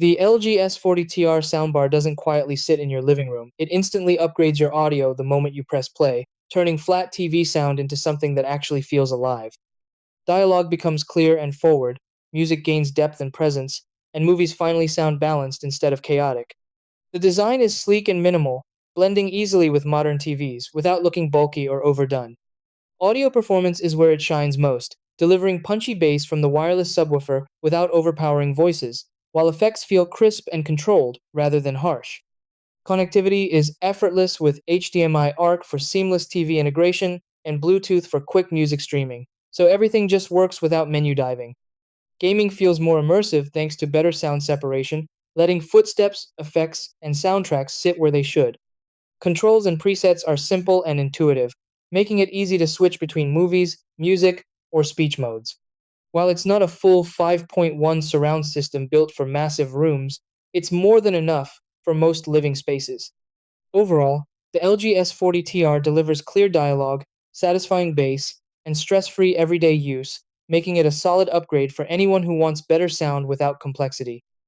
The LG S40TR soundbar doesn't quietly sit in your living room. It instantly upgrades your audio the moment you press play, turning flat TV sound into something that actually feels alive. Dialogue becomes clear and forward, music gains depth and presence, and movies finally sound balanced instead of chaotic. The design is sleek and minimal, blending easily with modern TVs without looking bulky or overdone. Audio performance is where it shines most, delivering punchy bass from the wireless subwoofer without overpowering voices, while effects feel crisp and controlled rather than harsh. Connectivity is effortless with HDMI ARC for seamless TV integration and Bluetooth for quick music streaming, so everything just works without menu diving. Gaming feels more immersive thanks to better sound separation, letting footsteps, effects, and soundtracks sit where they should. Controls and presets are simple and intuitive, making it easy to switch between movies, music, or speech modes. While it's not a full 5.1 surround system built for massive rooms, it's more than enough for most living spaces. Overall, the LG S40TR delivers clear dialogue, satisfying bass, and stress free everyday use, making it a solid upgrade for anyone who wants better sound without complexity.